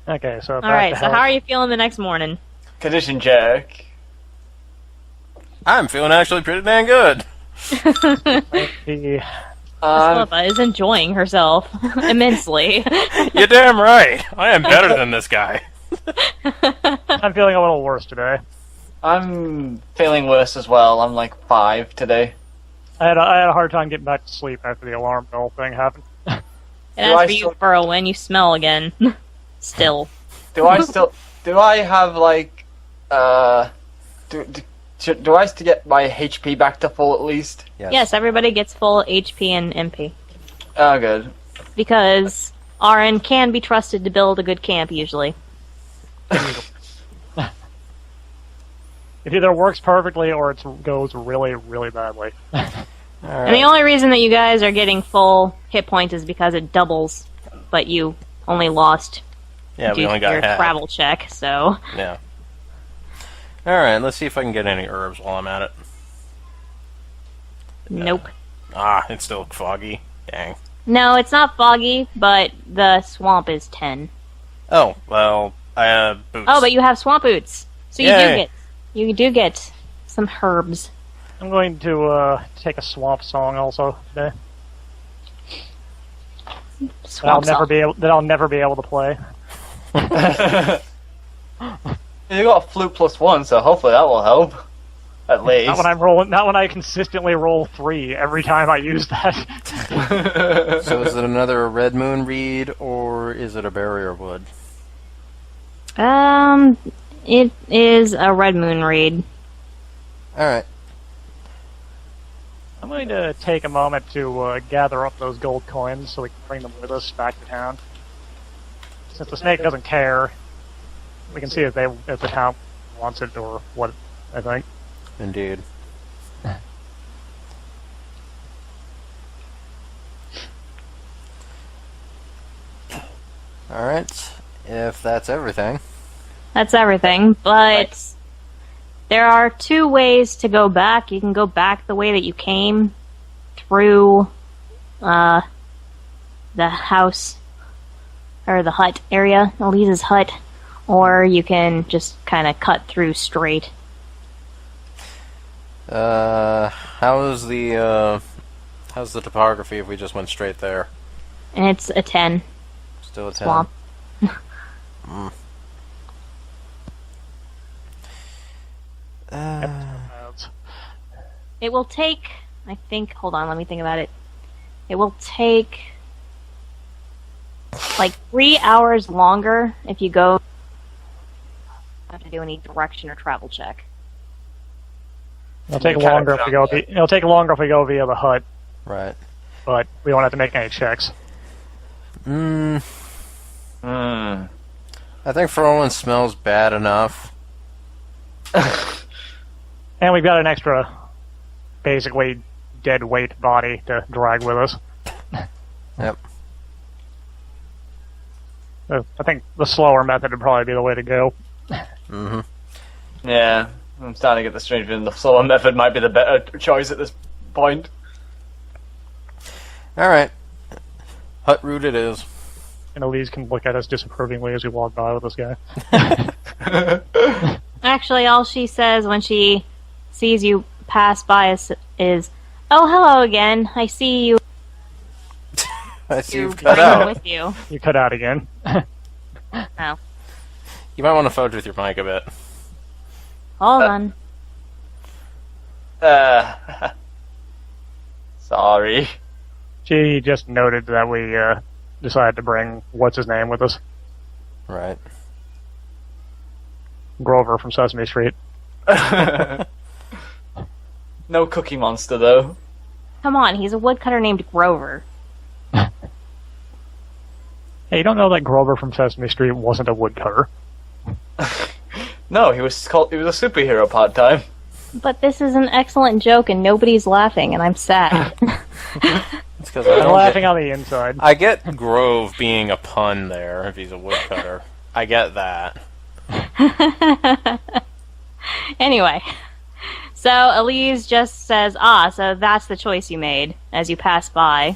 Okay, so Alright, so how are you feeling the next morning? Condition check. I'm feeling actually pretty dang good. Slippa is enjoying herself immensely. You're damn right. I am better than this guy. I'm feeling a little worse today. I'm feeling worse as well. I'm like 5 today. I had a hard time getting back to sleep after the alarm bell thing happened. And as for you, Burrowin, you smell again. Still. Do I have like do I still get my HP back to full at least? Yes, everybody gets full HP and MP. Oh, good. Because RN can be trusted to build a good camp usually. It either works perfectly or it goes really, really badly. Right. And the only reason that you guys are getting full hit points is because it doubles, but you only lost we only got your half. travel check, so... Yeah. Alright, let's see if I can get any herbs while I'm at it. Nope. It's still foggy. Dang. No, it's not foggy, but the swamp is 10. Oh, well, I have boots. Oh, but you have swamp boots. So you do get some herbs. I'm going to take a swamp song also today. Swamp song. That I'll never be able to play. You got a flute +1, so hopefully that will help. At least. Not when I consistently roll 3 every time I use that. So is it another Red Moon reed, or is it a barrier wood? It is a Red Moon reed. Alright. I'm going to take a moment to gather up those gold coins so we can bring them with us back to town. Since the snake doesn't care, we can see if the town wants it or what, I think. Indeed. Alright, if that's everything. That's everything, but there are 2 ways to go back. You can go back the way that you came through the house, or the hut area, Elise's hut, or you can just kind of cut through straight. How's the topography if we just went straight there? And it's a 10. Still a 10. Swamp. It will take, I think, hold on, let me think about it. It will take like 3 hours longer if you go. Have to do any direction or travel check. It'll take longer if we go. It'll take longer if we go via the hut. Right. But we won't have to make any checks. I think Frowen smells bad enough. And we've got an extra, basically, dead weight body to drag with us. Yep. I think the slower method would probably be the way to go. Mm-hmm. Yeah, I'm starting to get the strange feeling the slower method might be the better choice at this point. Alright. Hut route it is. And Elise can look at us disapprovingly as we walk by with this guy. Actually, all she says when she sees you pass by is, "Oh, hello again. I see you." I see you've cut out. With you. You cut out again. Oh. You might want to fudge with your mic a bit. Hold on. Sorry. She just noted that we decided to bring what's-his-name with us. Right. Grover from Sesame Street. No Cookie Monster, though. Come on, he's a woodcutter named Grover. Hey, you don't know that Grover from Sesame Street wasn't a woodcutter? No, he was a superhero part-time. But this is an excellent joke and nobody's laughing and I'm sad. It's 'cause I'm laughing on the inside. I get Grove being a pun there if he's a woodcutter. I get that. Anyway, so Elise just says, so that's the choice you made as you pass by.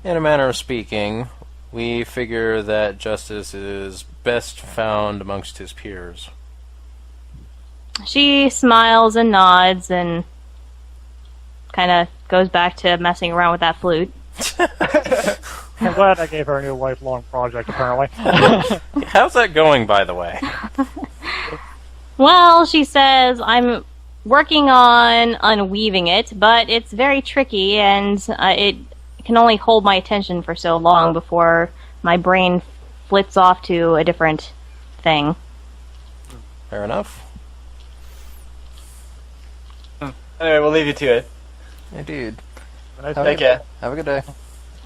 In a manner of speaking, We figure that justice is best found amongst his peers. She smiles and nods and kind of goes back to messing around with that flute. I'm glad I gave her a new lifelong project, apparently. How's that going, by the way? Well, she says, I'm working on unweaving it, but it's very tricky, and it can only hold my attention for so long before my brain flits off to a different thing. Fair enough. Anyway, we'll leave you to it. Indeed. Take care. Have a good day.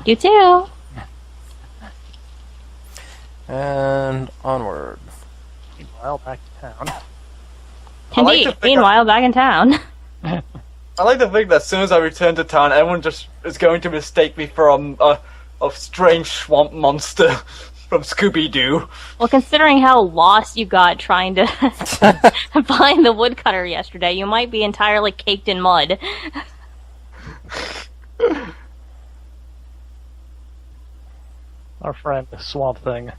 You too. And onward. Meanwhile, back to town. I like Indeed. to think Meanwhile, back in town. I like to think that as soon as I return to town, everyone just is going to mistake me for a strange swamp monster from Scooby-Doo. Well, considering how lost you got trying to find the woodcutter yesterday, you might be entirely caked in mud. Our friend, the Swamp Thing.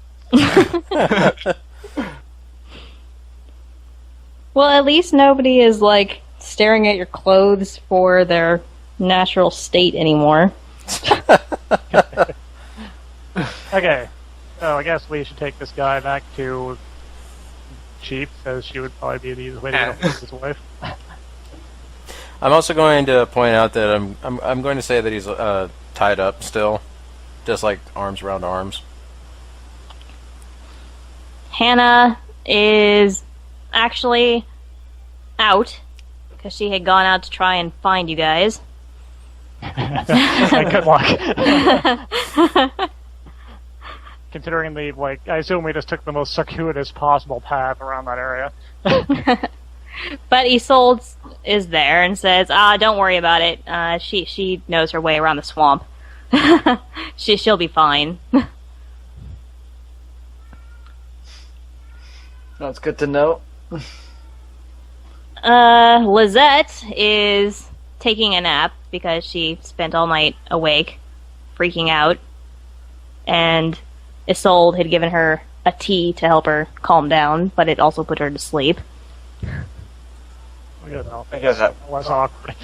Well, at least nobody is, like, staring at your clothes for their natural state anymore. Okay, so I guess we should take this guy back to Chief, because she would probably be the easiest way to get rid of his wife. I'm also going to point out that I'm going to say that he's tied up still, just like arms around arms. Hannah is actually out because she had gone out to try and find you guys. Good luck. Considering the, like, I assume we just took the most circuitous possible path around that area. But Isolde is there and says, don't worry about it. She knows her way around the swamp. She'll be fine. That's good to know. Lizette is taking a nap because she spent all night awake, freaking out. And Isolde had given her a tea to help her calm down, but it also put her to sleep. I guess that less awkward.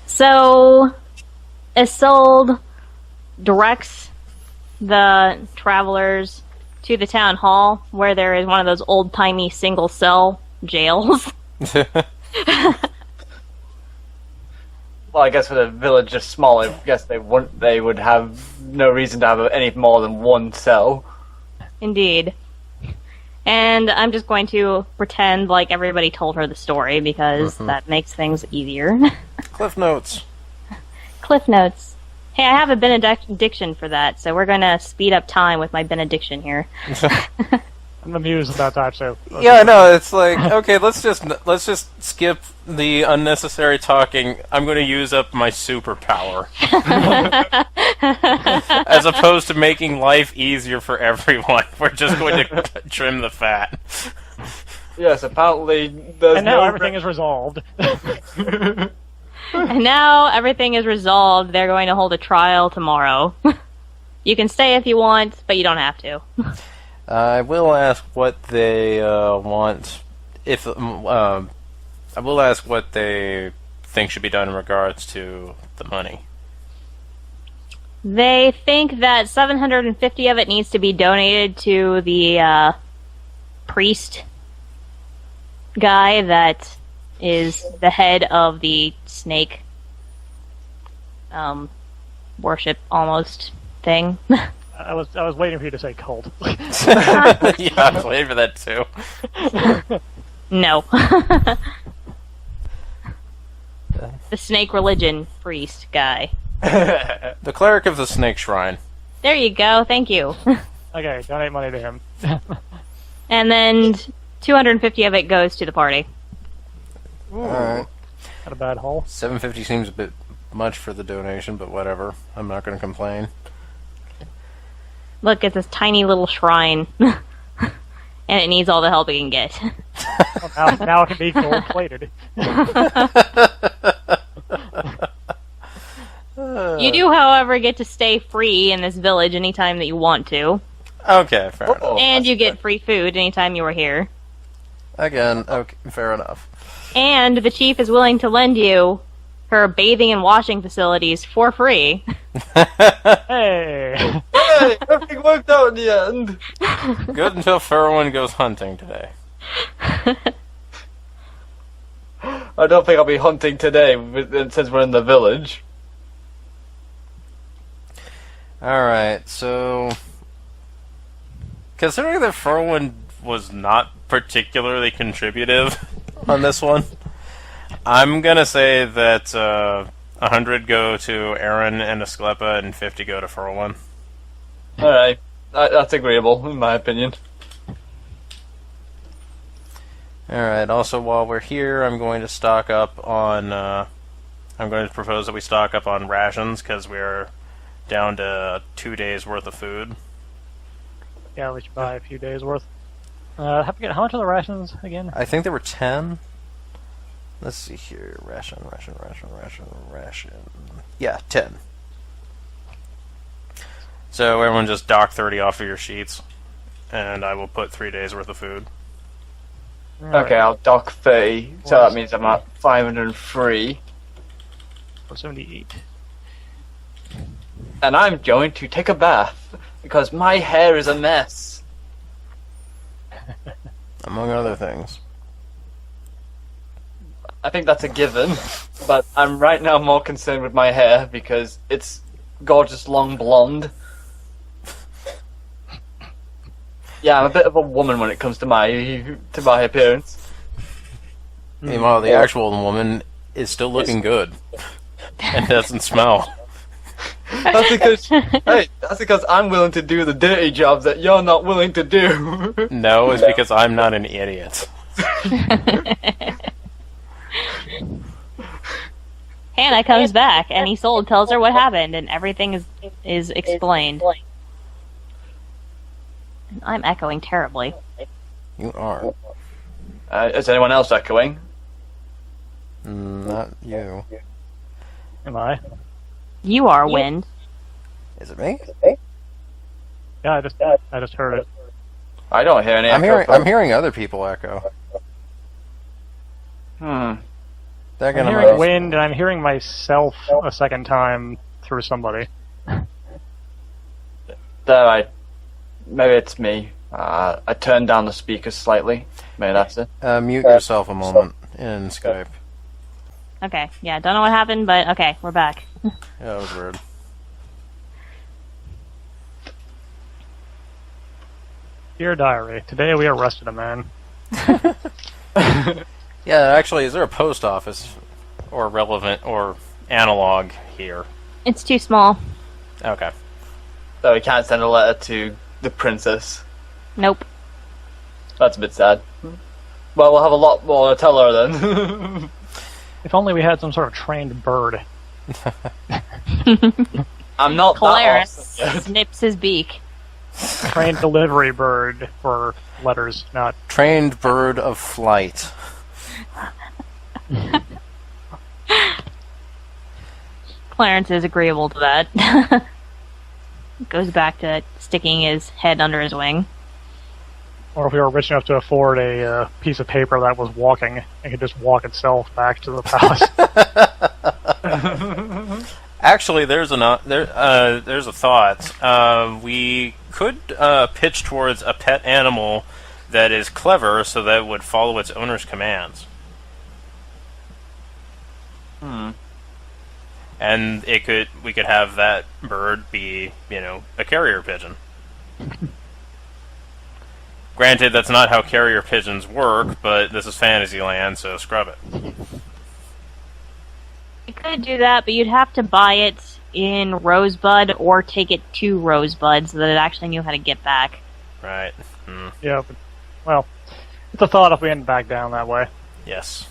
So, Isolde directs the travelers to the town hall, where there is one of those old-timey single-cell jails. Well, I guess for the village is small, I guess they would have no reason to have any more than one cell. Indeed. And I'm just going to pretend like everybody told her the story, because that makes things easier. Cliff notes. Cliff notes. Hey, I have a benediction for that, so we're going to speed up time with my benediction here. I'm amused about that, so... Yeah, no, it's like, okay, let's just skip the unnecessary talking. I'm going to use up my superpower. As opposed to making life easier for everyone, we're just going to trim the fat. Yes, apparently there's And now everything is resolved. And now everything is resolved. They're going to hold a trial tomorrow. You can stay if you want, but you don't have to. I will ask what they want. I will ask what they think should be done in regards to the money. They think that 750 of it needs to be donated to the priest guy that is the head of the snake worship almost thing. I was waiting for you to say cult. Yeah, I was waiting for that too. No. The snake religion priest guy. The cleric of the snake shrine. There you go, thank you. Okay, donate money to him. And then 250 of it goes to the party. Alright. Not a bad haul. 750 seems a bit much for the donation, but whatever. I'm not going to complain. Look, it's this tiny little shrine. And it needs all the help it can get. Well, now it can be gold-plated. You do, however, get to stay free in this village anytime that you want to. Okay, fair enough. And you get free food anytime you were here. Again, okay, fair enough. And the chief is willing to lend you her bathing and washing facilities for free. Hey! Hey, everything worked out in the end. Good until Furwin goes hunting today. I don't think I'll be hunting today since we're in the village. Alright, so... Considering that Furwin was not particularly contributive on this one, I'm gonna say that 100 go to Aaron and Asclepa and 50 go to Furwin. Alright, that's agreeable, in my opinion. Alright, also while we're here, I'm going to stock up on... I'm going to propose that we stock up on rations, because we're down to 2 days worth of food. Yeah, we should buy a few days worth. How much are the rations again? I think there were 10. Let's see here. Ration. Yeah, 10. So everyone just dock 30 off of your sheets, and I will put 3 days worth of food. Okay, I'll dock 30, so that means I'm at 503. 478. And I'm going to take a bath, because my hair is a mess. Among other things. I think that's a given, but I'm right now more concerned with my hair, because it's gorgeous long blonde. Yeah, I'm a bit of a woman when it comes to my appearance. Meanwhile, the actual woman is still looking good. And doesn't smell. That's because I'm willing to do the dirty jobs that you're not willing to do. No, it's because I'm not an idiot. Hannah comes back, and Isolde tells her what happened, and everything is explained. I'm echoing terribly. You are. Is anyone else echoing? Not you. Am I? You are Wind. Is it me? Yeah, I just heard it. I don't hear any echo. I'm hearing other people echo. I'm They're gonna hearing wind, and I'm hearing myself a second time through somebody. Maybe it's me. I turned down the speakers slightly. Maybe that's it. mute yourself a moment in Skype. Okay, yeah, don't know what happened, but okay, we're back. Yeah, that was weird. Dear diary, today we arrested a man. Yeah, actually, is there a post office or relevant or analog here? It's too small. Okay. So we can't send a letter to the princess. Nope. That's a bit sad. Well, we'll have a lot more to tell her then. If only we had some sort of trained bird. I'm not Clarence that awesome yet. snips his beak. Trained delivery bird for letters, not... Trained bird of flight. Clarence is agreeable to that. Goes back to sticking his head under his wing. Or if we were rich enough to afford a piece of paper that was walking, it could just walk itself back to the palace. Actually, there's a thought. We could pitch towards a pet animal that is clever, so that it would follow its owner's commands. And we could have that bird be, a carrier pigeon. Granted, that's not how carrier pigeons work, but this is Fantasyland, so scrub it. You could do that, but you'd have to buy it in Rosebud or take it to Rosebud so that it actually knew how to get back. Right. Yeah, but, well, it's a thought if we end back down that way. Yes.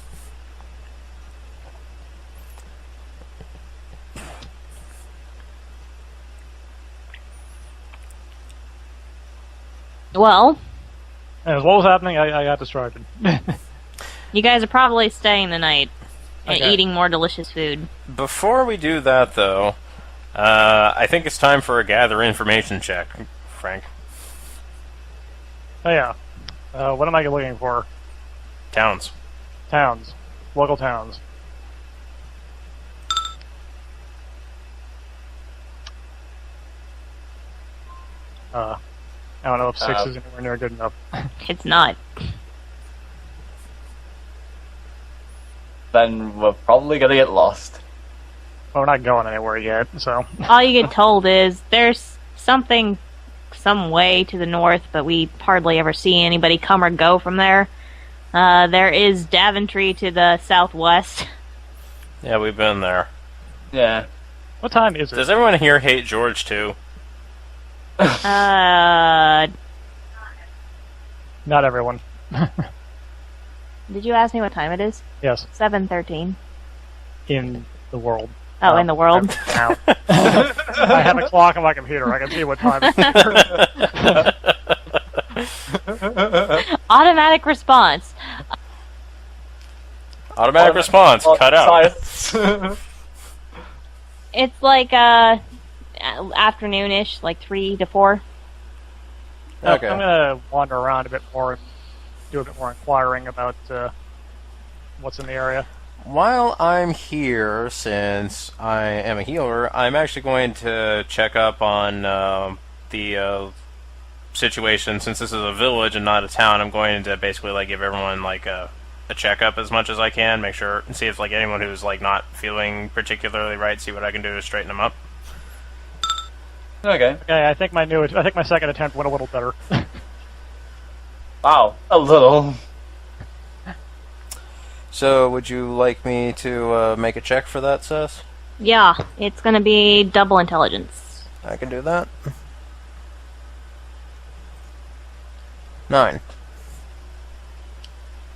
Well, Anyways, what was happening? I got distracted. you guys are probably staying the night and Okay. eating more delicious food. Before we do that, though, I think it's time for a gather information check, Frank. Oh yeah. What am I looking for? Towns. Towns. Local towns. I don't know if 6 is anywhere near good enough. It's not. Then we're probably gonna get lost. Well, we're not going anywhere yet, so... All you get told is there's something some way to the north, but we hardly ever see anybody come or go from there. There is Daventry to the southwest. Yeah, we've been there. Yeah. What time is it? Does everyone here hate George too? Not everyone. Did you ask me what time it is? Yes, 7:13. in the world. Oh, in the world. Now. I have a clock on my computer. I can see what time it is. Automatic response. Automatic response. Cut out. It's like afternoonish, like 3 to 4. Okay. I'm gonna wander around a bit more and do a bit more inquiring about what's in the area. While I'm here, since I am a healer, I'm actually going to check up on the situation. Since this is a village and not a town, I'm going to basically like give everyone like a checkup as much as I can, make sure and see if like anyone who's like not feeling particularly right, see what I can do to straighten them up. Okay. Okay, I think my second attempt went a little better. Wow, a little. So, would you like me to make a check for that, Seth? Yeah, it's gonna be double intelligence. I can do that. 9.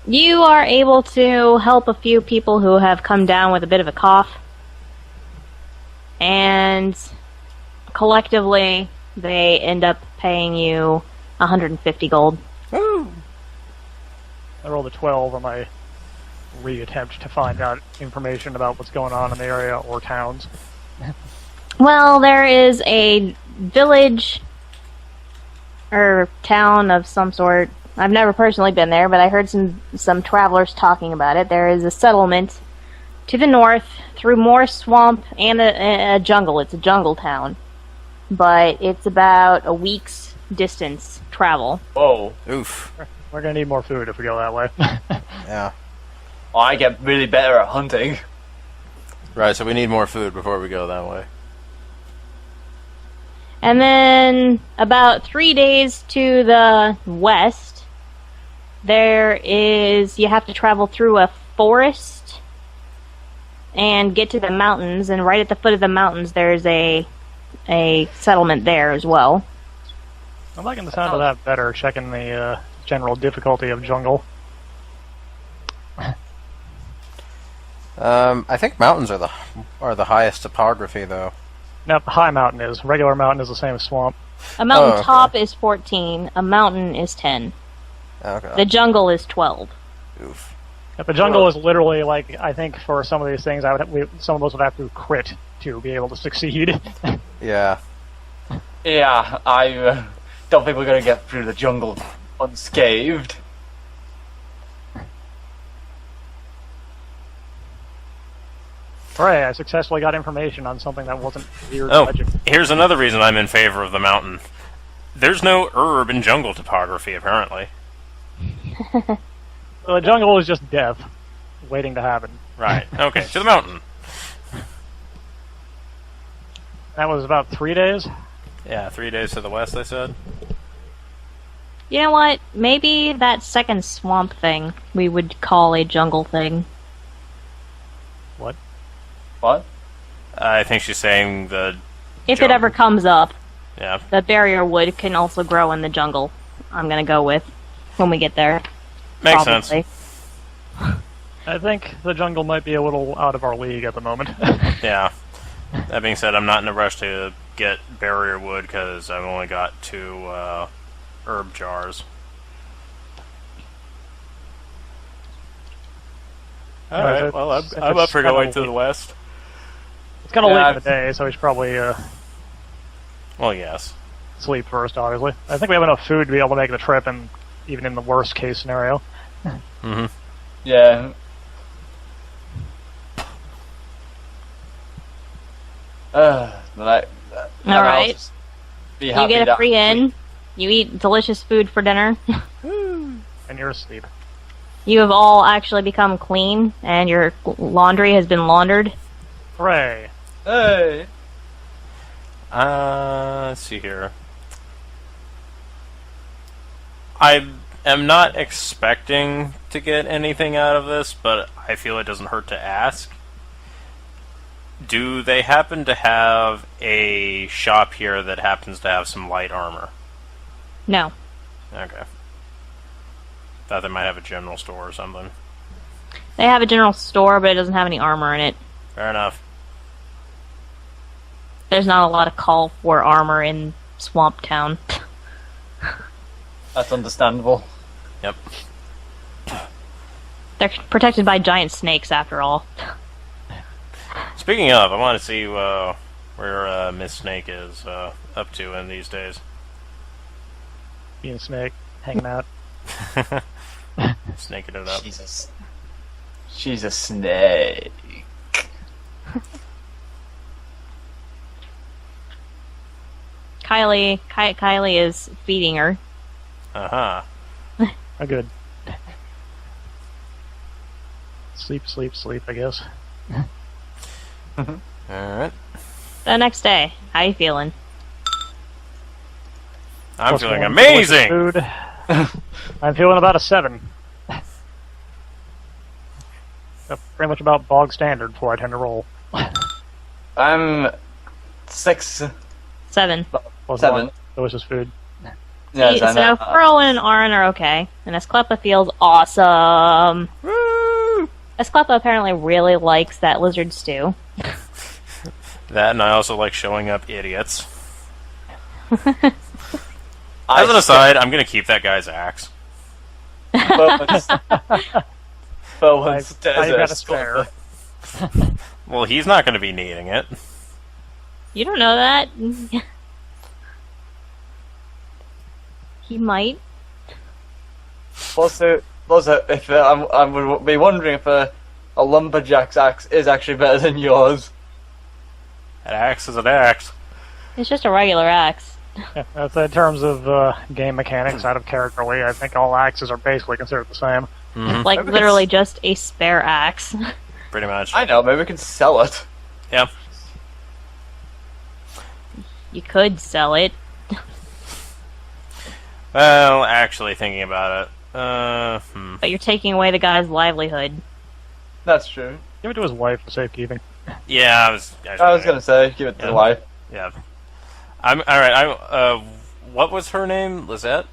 You are able to help a few people who have come down with a bit of a cough. And collectively, they end up paying you 150 gold. Woo! I rolled a 12 on my re-attempt to find out information about what's going on in the area or towns. Well, there is a village or town of some sort. I've never personally been there, but I heard some travelers talking about it. There is a settlement to the north through more swamp and a jungle. It's a jungle town. But it's about a week's distance travel. Whoa. Oof. We're gonna need more food if we go that way. Yeah. Oh, I get really better at hunting. Right, so we need more food before we go that way. And then about 3 days to the west, you have to travel through a forest and get to the mountains, and right at the foot of the mountains there's a settlement there as well. I'm liking the sound of that better, checking the general difficulty of jungle. I think mountains are the highest topography, though. Nope, high mountain is. Regular mountain is the same as swamp. A mountain okay. top is 14, a mountain is 10. Okay. The jungle is 12. Oof. Yep, the jungle is literally like, I think for some of these things, some of those would have to crit to be able to succeed. Yeah. Yeah, I don't think we're gonna get through the jungle unscathed. Hooray, I successfully got information on something that wasn't weird Oh, legend. here's another reason I'm in favor of the mountain. There's no herb in jungle topography, apparently. So the jungle is just death, waiting to happen. Right. Okay, to the mountain. That was about 3 days? Yeah, 3 days to the west, I said. You know what? Maybe that second swamp thing we would call a jungle thing. What? What? I think she's saying the... If it ever comes up, Yeah. the barrier wood can also grow in the jungle. I'm gonna go with when we get there. Makes probably. sense. I think the jungle might be a little out of our league at the moment. Yeah. That being said, I'm not in a rush to get barrier wood because I've only got 2 herb jars. Alright, well, I'm up for going to the west. It's kind of Yeah, late in the day, so we should probably Well, yes. sleep first, obviously. I think we have enough food to be able to make the trip, and even in the worst case scenario. Mm-hmm. Yeah. Alright. Alright. You get a free in. You eat delicious food for dinner. And you're asleep. You have all actually become clean, and your laundry has been laundered. Hooray! Hey. Let's see here. I am not expecting to get anything out of this, but I feel it doesn't hurt to ask. Do they happen to have a shop here that happens to have some light armor? No. Okay. Thought they might have a general store or something. They have a general store, but it doesn't have any armor in it. Fair enough. There's not a lot of call for armor in Swamp Town. That's understandable. Yep. They're protected by giant snakes, after all. Speaking of, I want to see where Miss Snake is up to in these days. Being a snake, hanging out. Snaking it up. She's a snake. Kylie is feeding her. Uh-huh. Oh, good. Sleep, sleep, sleep, I guess. Alright. The next day, how you feeling? I'm Plus feeling one amazing! delicious food. I'm feeling about a 7. Pretty much about bog standard before I tend to roll. I'm 6. 7. Plus 7. 1 delicious food. Yes, So I know. Furl and Arn are okay, and Asclepa feels awesome. Woo! Asclepa apparently really likes that lizard stew. That, and I also like showing up idiots. I As an aside, I'm gonna keep that guy's axe. Bowen's I've got a desert. spare. Well, he's not gonna be needing it. You don't know that. He might. Also, if I would be wondering if a lumberjack's axe is actually better than yours. An axe is an axe. It's just a regular axe. Yeah, that's in terms of game mechanics out of characterly. I think all axes are basically considered the same. Mm-hmm. Like, Maybe literally it's- just a spare axe. Pretty much. I know, maybe we can sell it. Yeah. You could sell it. Well, actually thinking about it. But you're taking away the guy's livelihood. That's true. Give it to his wife for safekeeping. Yeah, I I was gonna say, give it to the wife. Yeah. I'm alright, what was her name? Lizette?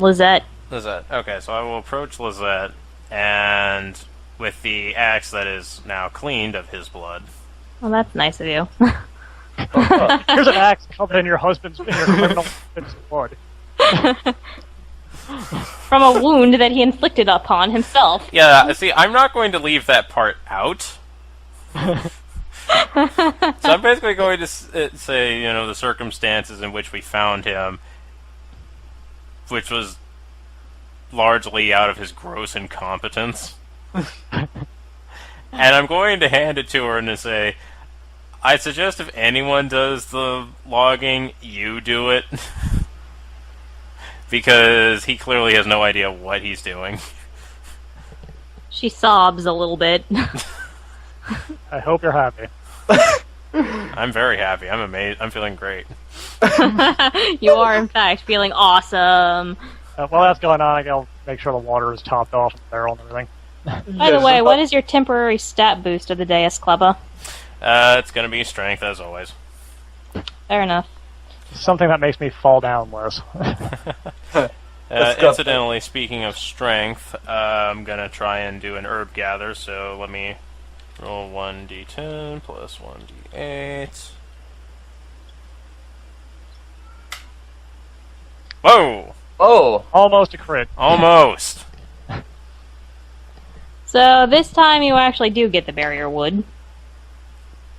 Lizette. Lizette. Okay, so I will approach Lizette, and with the axe that is now cleaned of his blood. Well, that's nice of you. Here's an axe covered in your criminal husband's blood. From a wound that he inflicted upon himself. Yeah, see, I'm not going to leave that part out. So I'm basically going to say, the circumstances in which we found him, which was largely out of his gross incompetence. And I'm going to hand it to her and to say, I suggest if anyone does the logging, you do it. Because he clearly has no idea what he's doing. She sobs a little bit. I hope you're happy. I'm very happy. I'm amazed. I'm feeling great. You are, in fact, feeling awesome. While that's going on, I'll make sure the water is topped off in the barrel and everything. By the way, what is your temporary stat boost of the day, Esclubba? It's going to be strength, as always. Fair enough. Something that makes me fall down less. Incidentally, speaking of strength, I'm going to try and do an herb gather, so let me roll 1d10 plus 1d8. Whoa! Oh, Almost a crit. Almost! So this time you actually do get the barrier wood.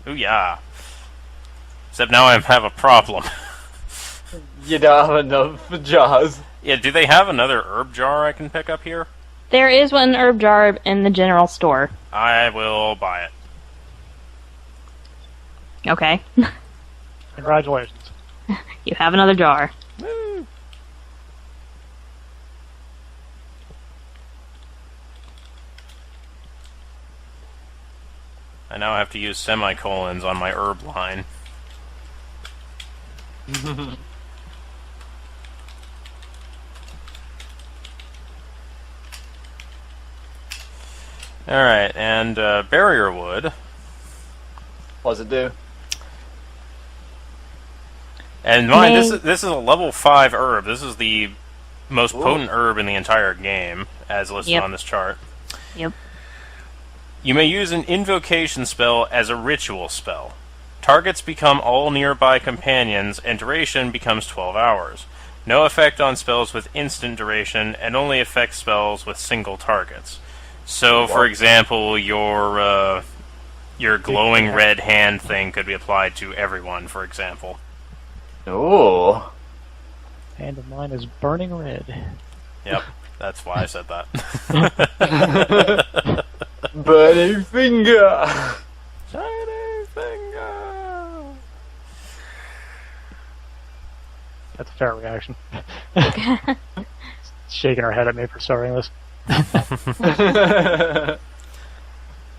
Ooh, yeah. Except now I have a problem. You don't have enough jars. Yeah, do they have another herb jar I can pick up here? There is one herb jar in the general store. I will buy it. Okay. Congratulations. You have another jar. Woo. I now have to use semicolons on my herb line. Alright, and barrier wood. What does it do? And mind, this is a level 5 herb. This is the most potent herb in the entire game, as listed on this chart. Yep. You may use an invocation spell as a ritual spell. Targets become all nearby companions, and duration becomes 12 hours. No effect on spells with instant duration, and only affects spells with single targets. So, for example, your glowing red hand thing could be applied to everyone, for example. Ooh. Hand of mine is burning red. Yep, that's why I said that. Burning finger! Shining finger! That's a fair reaction. Shaking her head at me for starting this.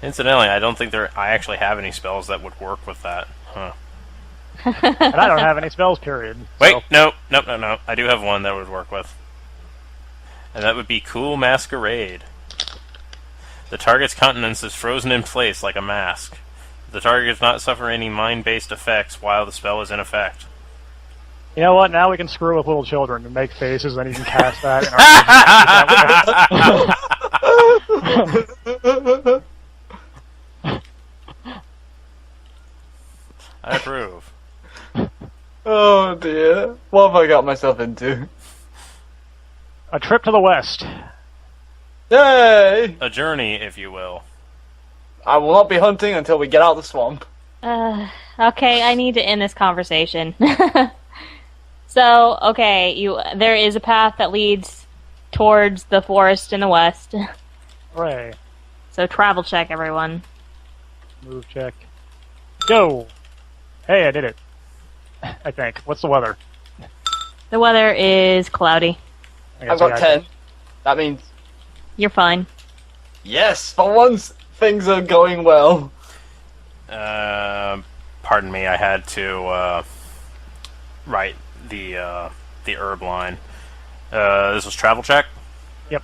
Incidentally, I don't think I actually have any spells that would work with that. Huh. And I don't have any spells, period. Wait, no. I do have one that would work with. And that would be Cool Masquerade. The target's countenance is frozen in place like a mask. The target does not suffer any mind-based effects while the spell is in effect. You know what? Now we can screw with little children and make faces, and you can cast that. I approve. Oh dear. What have I got myself into? A trip to the west. Yay! A journey, if you will. I will not be hunting until we get out of the swamp. Okay, I need to end this conversation. So, okay, there is a path that leads towards the forest in the west. Hooray. So travel check, everyone. Move check. Go! Hey, I did it. I think. What's the weather? The weather is cloudy. I've got 10. That means... You're fine. Yes! For once, things are going well. Pardon me, I had to, write the herb line. This was travel check? Yep.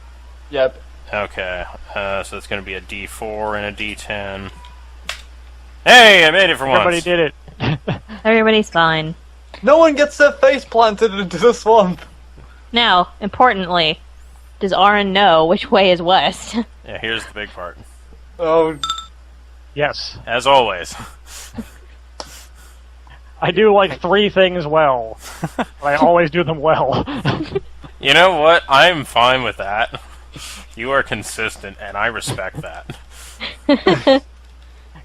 Yep. Okay, so it's going to be a D4 and a D10. Hey, I made it for once! Everybody did it. Everybody's fine. No one gets their face planted into the swamp. Now, importantly, does Aaron know which way is west? Yeah, here's the big part. Oh, Yes. As always. I do like 3 things well. But I always do them well. You know what? I'm fine with that. You are consistent, and I respect that.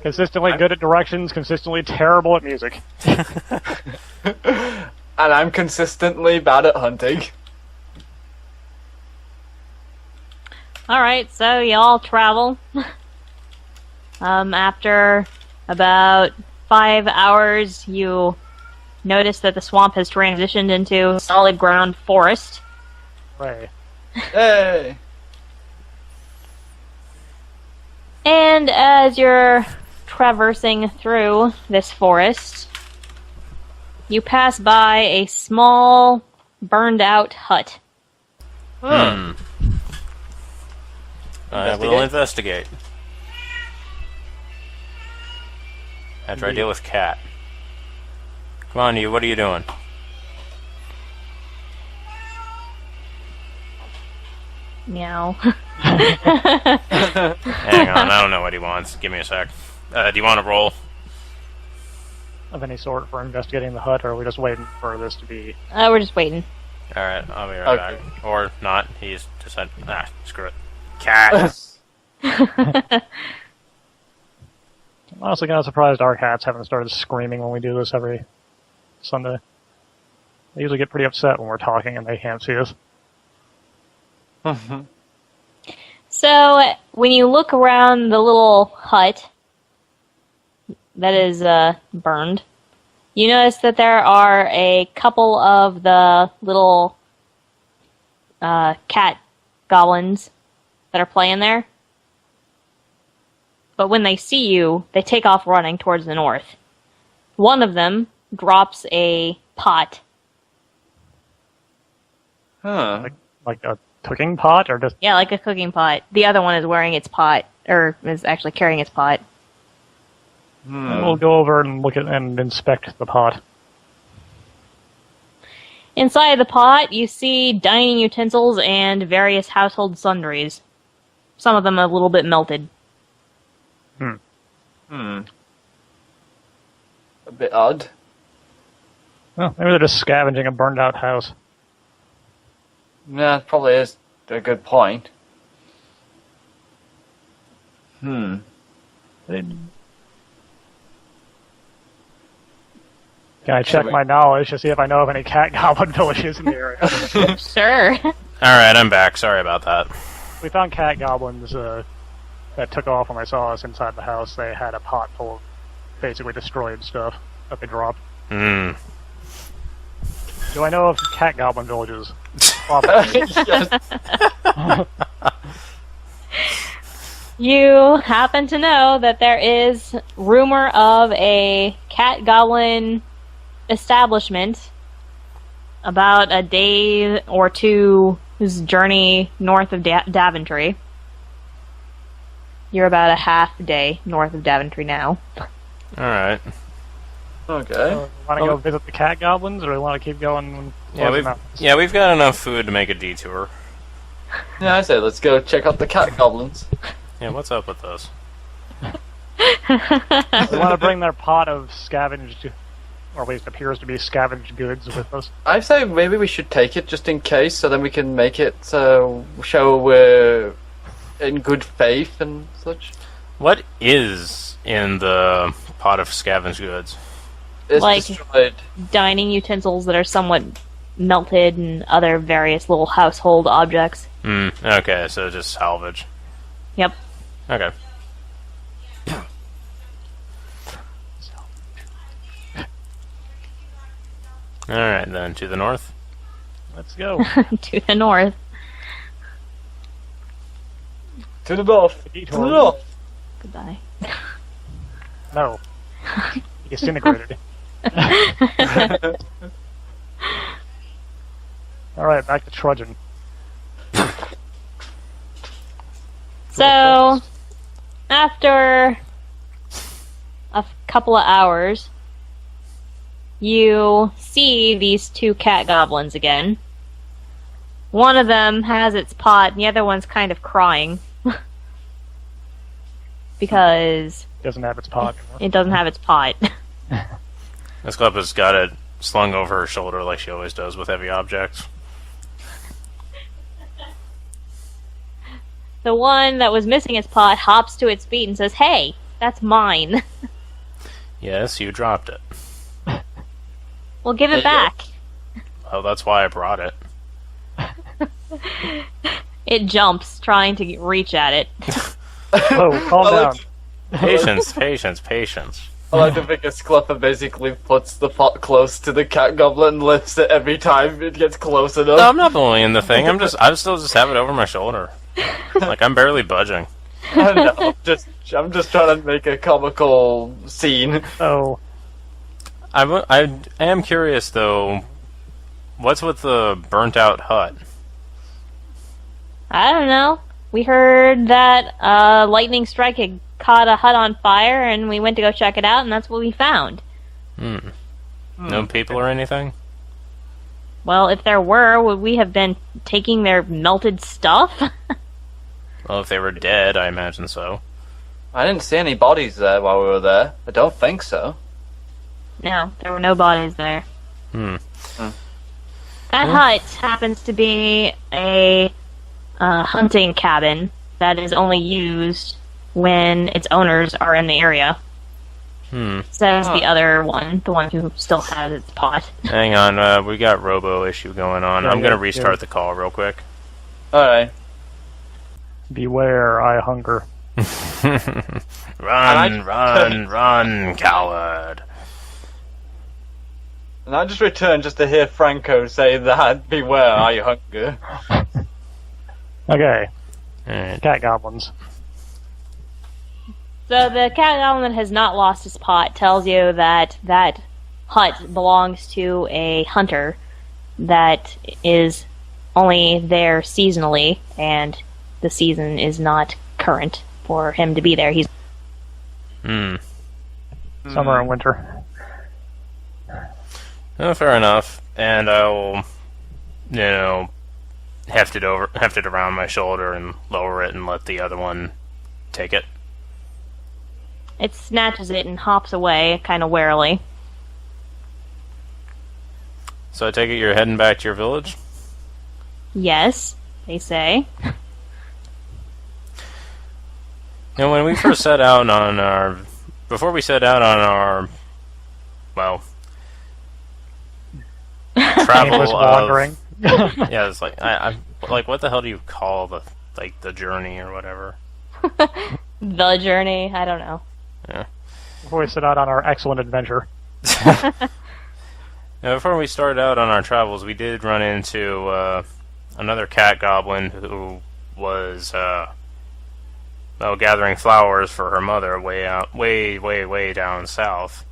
Consistently good at directions, consistently terrible at music. and I'm consistently bad at hunting. Alright, so y'all travel. After about 5 hours, you notice that the swamp has transitioned into solid ground forest. Right. Hey! And as you're traversing through this forest, you pass by a small, burned-out hut. I will investigate. After I deal with Cat. Come on, you. What are you doing? Meow. Hang on, I don't know what he wants. Give me a sec. Do you want to roll? Of any sort for investigating the hut, or are we just waiting for this to be... We're just waiting. Alright, I'll be right back. Or not. He's just said, screw it. Cat! I'm honestly kind of surprised our cats haven't started screaming when we do this every Sunday. They usually get pretty upset when we're talking and they can't see us. So, when you look around the little hut that is burned, you notice that there are a couple of the little cat goblins that are playing there. But when they see you, they take off running towards the north. One of them drops a pot. Huh. Like a cooking pot, or just... Yeah, like a cooking pot. The other one is wearing its pot, or is actually carrying its pot. We'll go over and look at and inspect the pot. Inside the pot, you see dining utensils and various household sundries. Some of them a little bit melted. A bit odd. Well, maybe they're just scavenging a burned-out house. Yeah, it probably is a good point. Can I check my knowledge to see if I know of any cat goblin villages in the area? Sure. Alright, I'm back. Sorry about that. We found cat goblins that took off when they saw us inside the house. They had a pot full of basically destroyed stuff that they dropped. Do I know of cat goblin villages? Probably. Yes. You happen to know that there is rumor of a cat goblin establishment about a day or two's journey north of Daventry. You're about a half day north of Daventry now. Alright. Okay. Want to go visit the cat goblins, or do we want to keep going? Yeah, we've got enough food to make a detour. Yeah, I say let's go check out the cat goblins. Yeah, what's up with this? We want to bring their pot of scavenged, or at least appears to be scavenged goods with us. I say maybe we should take it just in case, so then we can make it show we're in good faith and such. What is in the pot of scavenged goods? It's Like- destroyed. Dining utensils that are somewhat melted and other various little household objects. Okay, so just salvage. Yep. Okay. Alright, then, to the north. Let's go. To the north. To the north. To the Detour. north. Goodbye. No. He disintegrated. Alright, back to trudging. So, after a couple of hours, you see these two cat goblins again. One of them has its pot, and the other one's kind of crying. Because Doesn't have its pot anymore. it doesn't have its pot. Esclepa's got it slung over her shoulder like she always does with heavy objects. The one that was missing its pot hops to its feet and says, "Hey, that's mine." Yes, you dropped it. Well, give it There you back. Well, that's why I brought it. It jumps, trying to reach at it. Whoa, calm I down. like- Patience, patience, patience. I like to think Esclepa basically puts the pot close to the cat goblin and lifts it every time it gets close enough. No, I'm not bullying the thing. I still just have it over my shoulder. Like, I'm barely budging. I know, I'm just trying to make a comical scene. So, I am curious, though, what's with the burnt-out hut? I don't know. We heard that a lightning strike had caught a hut on fire, and we went to go check it out, and that's what we found. No people or anything? Well, if there were, would we have been taking their melted stuff? Well, if they were dead, I imagine so. I didn't see any bodies there while we were there. I don't think so. No, there were no bodies there. Hmm. That hut happens to be a hunting cabin that is only used when its owners are in the area. Says the other one, the one who still has its pot. Hang on, we got robo issue going on. Yeah, I'm gonna yeah, restart yeah. the call real quick. Alright. Beware, I hunger. Run, coward. And I just returned just to hear Franco say that, beware, I hunger. Okay, Alright. cat goblins. So the cat goblin that has not lost his pot tells you that that hut belongs to a hunter that is only there seasonally, and the season is not current for him to be there. He's Summer and winter. Oh, fair enough. And I'll, heft it around my shoulder and lower it and let the other one take it. It snatches it and hops away, kind of warily. So I take it you're heading back to your village? Yes, they say. And when we first set out on our... Before we set out on our... Well... Aimless travel of... wandering. Yeah, it's like... I'm like, what the hell do you call the journey or whatever? The journey, I don't know. Yeah. Before we set out on our excellent adventure. Now, before we started out on our travels, we did run into another cat goblin who was gathering flowers for her mother way down south.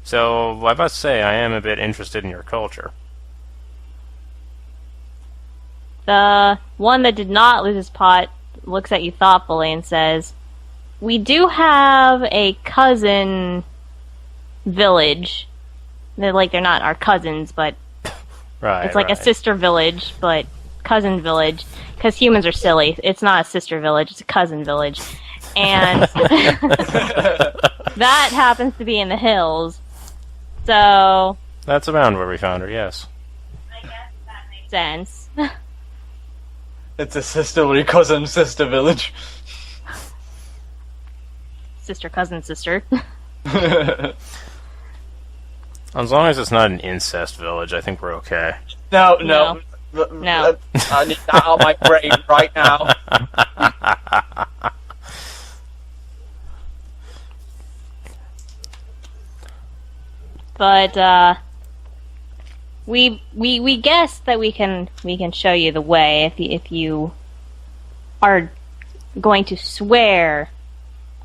So I must say I am a bit interested in your culture. The one that did not lose his pot looks at you thoughtfully and says, "We do have a cousin village. They're not our cousins, but Right. it's like a sister village, but cousin village. Because humans are silly. It's not a sister village, it's a cousin village. And that happens to be in the hills. So That's around where we found her, yes. I guess that makes sense. It's a sisterly cousin sister village. Sister, cousin, sister. As long as it's not an incest village, I think we're okay. No. No. I need that on my brain right now. But we guess that we can show you the way if you are going to swear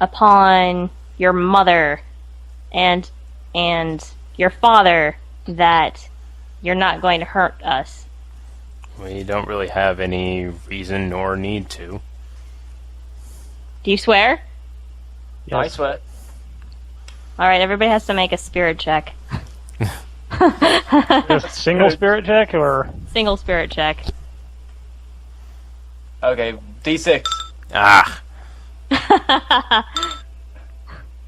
upon your mother and your father that you're not going to hurt us. We don't really have any reason nor need to. Do you swear? I swear. Alright, everybody has to make a spirit check. Just single spirit check, or Single spirit check. Okay, D6. Ah!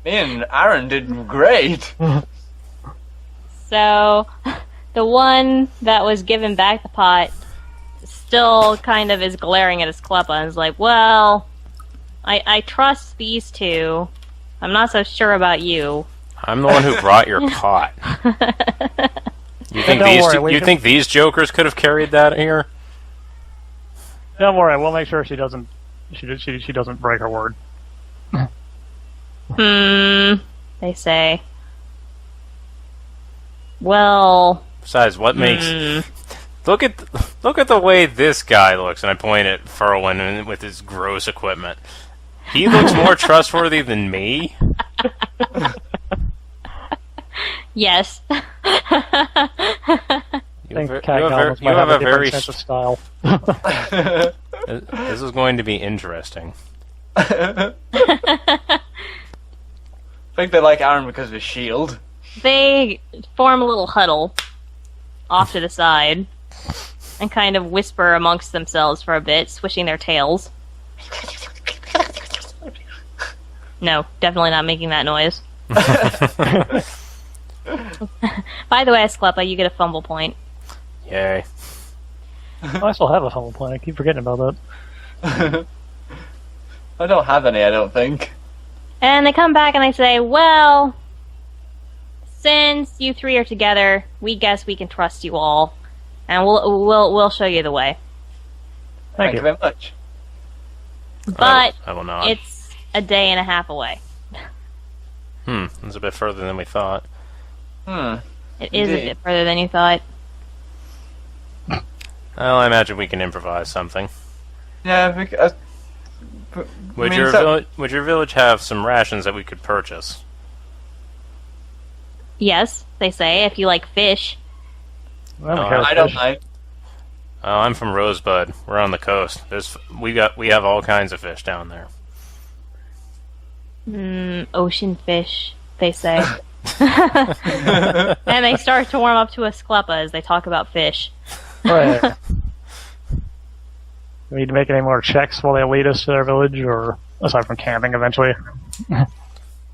Me and Aaron did great. So, the one that was given back the pot still kind of is glaring at his Kleppa and is like, well, I trust these two. I'm not so sure about you. I'm the one who brought your pot. You think these jokers could have carried that here? don't worry, we'll make sure she doesn't break her word. They say. Well, Besides, what makes... Look at the way this guy looks, and I point at Furlin with his gross equipment. He looks more trustworthy than me. yes. I think cat goblins might have a different sense of style. This is going to be interesting. I think they like Aaron because of his shield. They form a little huddle off to the side and kind of whisper amongst themselves for a bit, swishing their tails. No, definitely not making that noise. By the way, Sklepa, you get a fumble point. Yay. I still have a fumble point. I keep forgetting about that. I don't have any, I don't think. And they come back and they say, well, since you three are together, we guess we can trust you all, and we'll show you the way. Thank you very much. But I will not. it's a day and a half away. It's a bit further than we thought. It is a Indeed. bit further than you thought. Well, I imagine we can improvise something. Yeah, because... Would your village have some rations that we could purchase? Yes, they say, if you like fish. I don't care. I don't mind. Oh, I'm from Rosebud. We're on the coast. We have all kinds of fish down there. Ocean fish, they say. And they start to warm up to a sklepa as they talk about fish. Right. Do we need to make any more checks while they lead us to their village, or aside from camping eventually?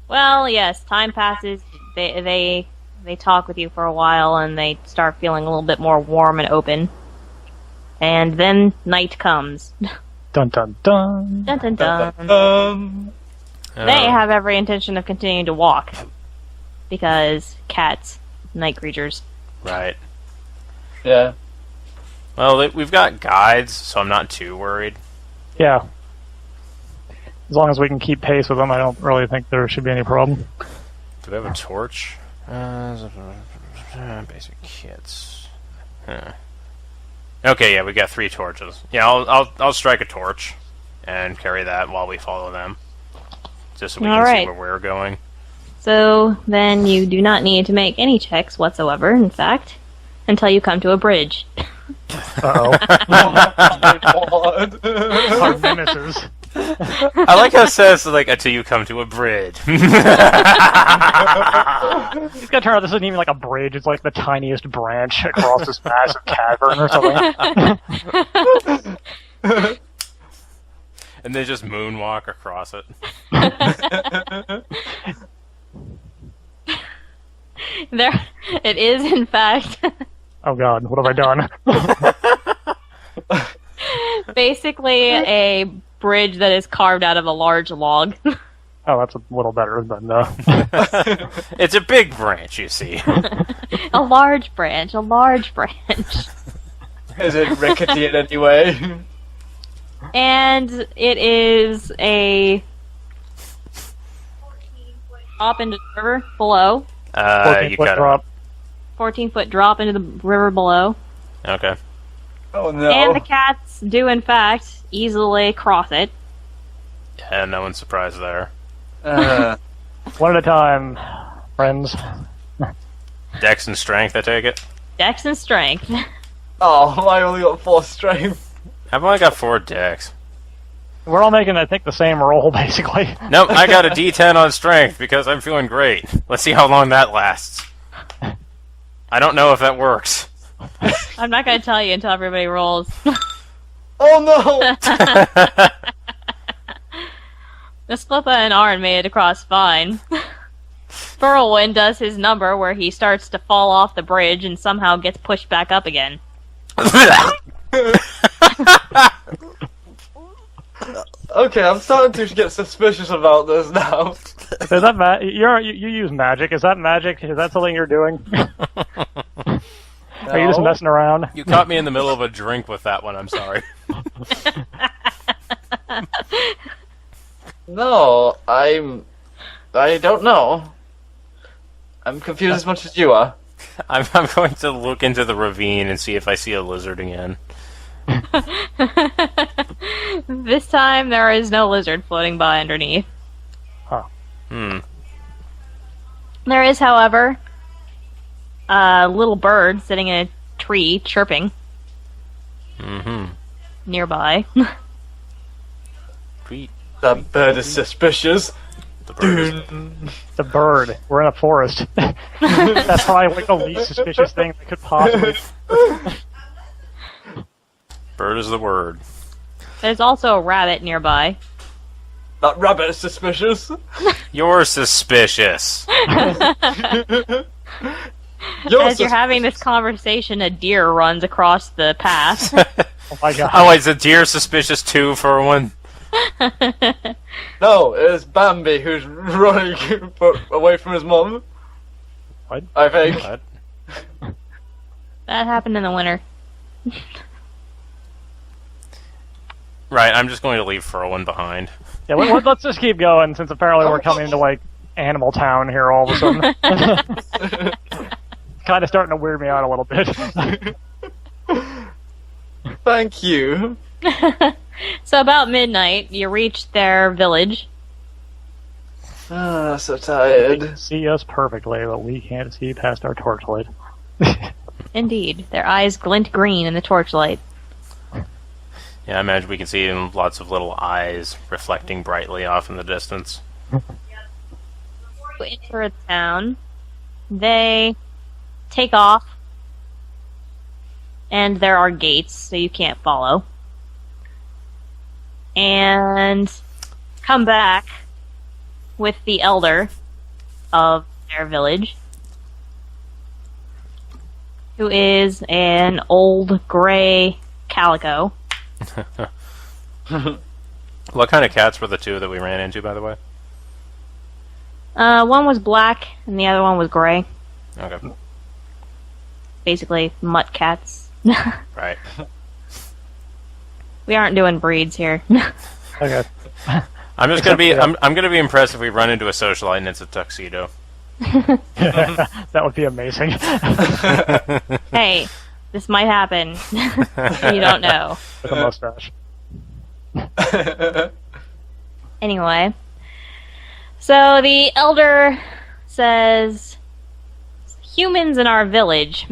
Well, yes, time passes. They talk with you for a while, and they start feeling a little bit more warm and open. And then night comes. Dun dun dun. Dun dun dun. They have every intention of continuing to walk. Because cats, night creatures. Right. Yeah. Well, we've got guides, so I'm not too worried. Yeah. As long as we can keep pace with them, I don't really think there should be any problem. Do we have a torch? Basic kits. Huh. Okay, yeah, we got 3 torches. Yeah, I'll strike a torch and carry that while we follow them, just so we can see where we're going. So then you do not need to make any checks whatsoever, in fact, until you come to a bridge. Uh-oh. God. Our nemesis. I like how it says, like, until you come to a bridge. It's gonna turn out this isn't even like a bridge, it's like the tiniest branch across this massive cavern or something. And then just moonwalk across it. There, it is, in fact, Oh god, what have I done? basically a bridge that is carved out of a large log. Oh, that's a little better than It's a big branch, you see. A large branch, a large branch. Is it rickety in any way? And it is a drop into the river below. 14-foot cut drop. 14-foot drop into the river below. Okay. Oh no. And the cats do, in fact, easily cross it. Yeah, no one's surprised there. One at a time, friends. Dex and strength, I take it? Dex and strength. Oh, I only got 4 strength. I've only got 4 dex. We're all making, I think, the same roll, basically. Nope, I got a D10 on strength because I'm feeling great. Let's see how long that lasts. I don't know if that works. I'm not going to tell you until everybody rolls. Oh no! Nesklipa and Arn made it across fine. Whirlwind does his number where he starts to fall off the bridge and somehow gets pushed back up again. Okay, I'm starting to get suspicious about this now. Is that you use magic? Is that magic? Is that something you're doing? Are you just messing around? You caught me in the middle of a drink with that one, I'm sorry. No, I don't know. I'm confused as much as you are. I'm going to look into the ravine and see if I see a lizard again. This time there is no lizard floating by underneath. Huh. There is, however, a little bird sitting in a tree chirping nearby. Tweet. That bird is suspicious. The bird is... It's a bird. We're in a forest. That's probably like the least suspicious thing that could possibly... Bird is the word. There's also a rabbit nearby. That rabbit is suspicious. You're suspicious. As you're having this conversation, a deer runs across the path. Oh my god. Oh, wait, is a deer suspicious too for one? No, it's Bambi who's running away from his mum. What? I think. What? That happened in the winter. Right, I'm just going to leave Furlin behind. Yeah, let's just keep going, since apparently we're coming into, like, Animal Town here all of a sudden. Kind of starting to weird me out a little bit. Thank you. So about midnight, you reach their village. Ah, so tired. See us perfectly, but we can't see past our torchlight. Indeed, their eyes glint green in the torchlight. Yeah, I imagine we can see lots of little eyes reflecting brightly off in the distance. You enter the town. They take off, and there are gates, so you can't follow. And come back with the elder of their village, who is an old gray calico. What kind of cats were the two that we ran into, by the way? One was black, and the other one was gray. Okay. Basically, mutt cats. Right. We aren't doing breeds here. Okay. I'm just gonna be I'm gonna be impressed if we run into a socialite and it's a tuxedo. That would be amazing. Hey, this might happen. You don't know. With a mustache. Anyway. So the elder says, humans in our village,